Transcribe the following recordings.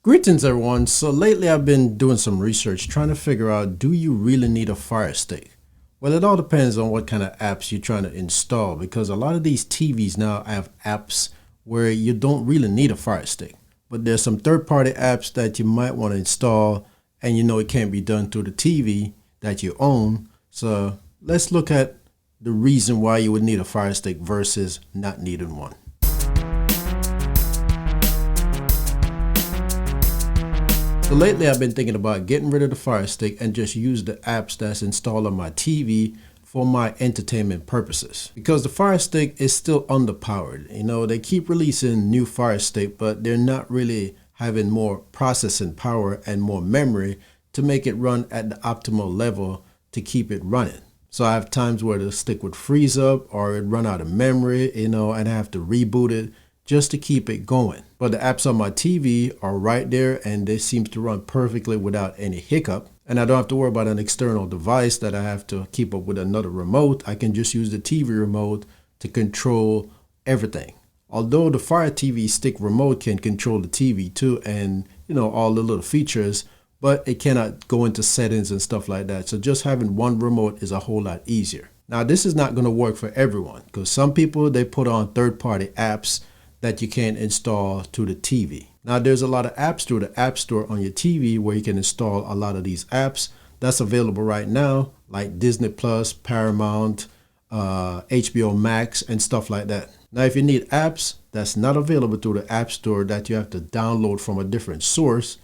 Greetings everyone. So lately I've been doing some research trying to figure out, do you really need a Fire Stick? Well, it all depends on what kind of apps you're trying to install, because a lot of these TVs now have apps where you don't really need a Fire Stick. But there's some third-party apps that you might want to install, and you know it can't be done through the TV that you own. So let's look at the reason why you would need a Fire Stick versus not needing one. So lately I've been thinking about getting rid of the Fire Stick and just use the apps that's installed on my TV for my entertainment purposes. Because the Fire Stick is still underpowered. You know, they keep releasing new Fire Stick, but they're not really having more processing power and more memory to make it run at the optimal level to keep it running. So I have times where the stick would freeze up or it run out of memory, you know, and I have to reboot it just to keep it going. But the apps on my TV are right there and they seem to run perfectly without any hiccup. And I don't have to worry about an external device that I have to keep up with another remote. I can just use the TV remote to control everything. Although the Fire TV Stick remote can control the TV too, and you know, all the little features, but it cannot go into settings and stuff like that. So just having one remote is a whole lot easier. Now this is not going to work for everyone, because some people, they put on third-party apps that you can't install to the TV. Now there's a lot of apps through the App Store on your TV where you can install a lot of these apps. That's available right now, like Disney Plus, Paramount, HBO Max, and stuff like that. Now if you need apps that's not available through the App Store, that you have to download from a different source,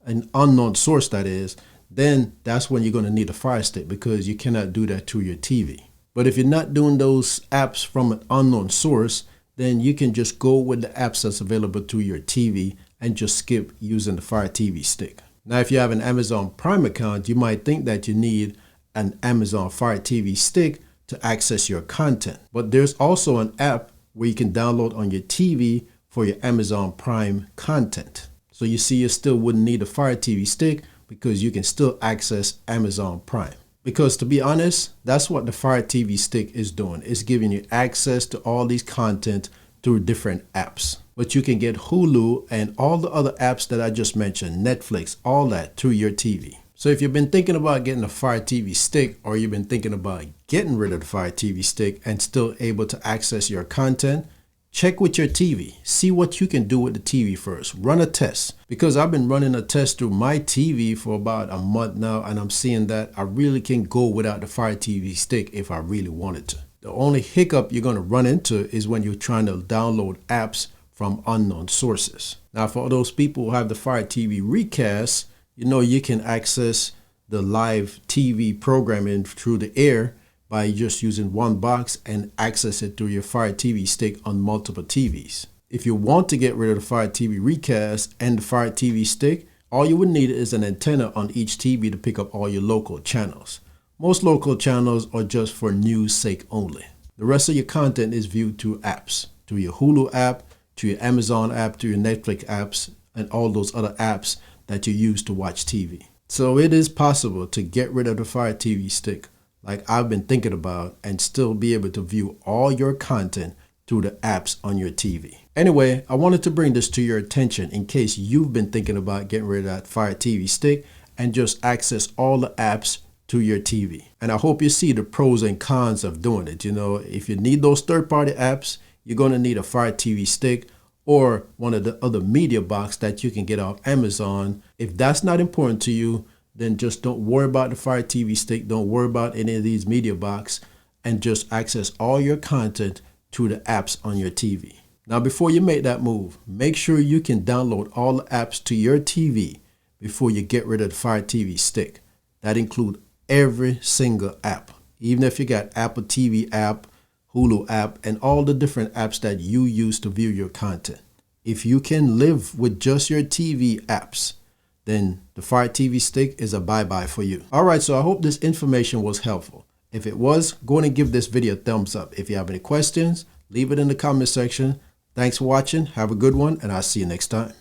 an unknown source that is, then that's when you're going to need a Fire Stick, because you cannot do that to your TV. But if you're not doing those apps from an unknown source, then you can just go with the apps that's available to your TV and just skip using the Fire TV Stick. Now, if you have an Amazon Prime account, you might think that you need an Amazon Fire TV Stick to access your content. But there's also an app where you can download on your TV for your Amazon Prime content. So you see, you still wouldn't need a Fire TV Stick because you can still access Amazon Prime. Because to be honest, that's what the Fire TV Stick is doing. It's giving you access to all these content through different apps. But you can get Hulu and all the other apps that I just mentioned, Netflix, all that through your TV. So if you've been thinking about getting a Fire TV Stick, or you've been thinking about getting rid of the Fire TV Stick and still able to access your content, check with your TV. See what you can do with the TV first. Run a test, because I've been running a test through my TV for about a month now, and I'm seeing that I really can go without the Fire TV Stick if I really wanted to. The only hiccup you're going to run into is when you're trying to download apps from unknown sources. Now, for those people who have the Fire TV Recast, you know you can access the live TV programming through the air by just using one box and access it through your Fire TV Stick on multiple TVs. If you want to get rid of the Fire TV Recast and the Fire TV Stick, all you would need is an antenna on each TV to pick up all your local channels. Most local channels are just for news sake only. The rest of your content is viewed through apps, through your Hulu app, to your Amazon app, to your Netflix apps, and all those other apps that you use to watch TV. So it is possible to get rid of the Fire TV Stick, like I've been thinking about, and still be able to view all your content through the apps on your TV. Anyway, I wanted to bring this to your attention in case you've been thinking about getting rid of that Fire TV Stick and just access all the apps to your TV. And I hope you see the pros and cons of doing it. You know, if you need those third-party apps, you're going to need a Fire TV Stick or one of the other media box that you can get off Amazon. If that's not important to you, then just don't worry about the Fire TV Stick. Don't worry about any of these media box, and just access all your content through the apps on your TV. Now, before you make that move, make sure you can download all the apps to your TV before you get rid of the Fire TV Stick. That includes every single app. Even if you got Apple TV app, Hulu app, and all the different apps that you use to view your content. If you can live with just your TV apps, then the Fire TV Stick is a bye-bye for you. All right, so I hope this information was helpful. If it was, go ahead and give this video a thumbs up. If you have any questions, leave it in the comment section. Thanks for watching. Have a good one, and I'll see you next time.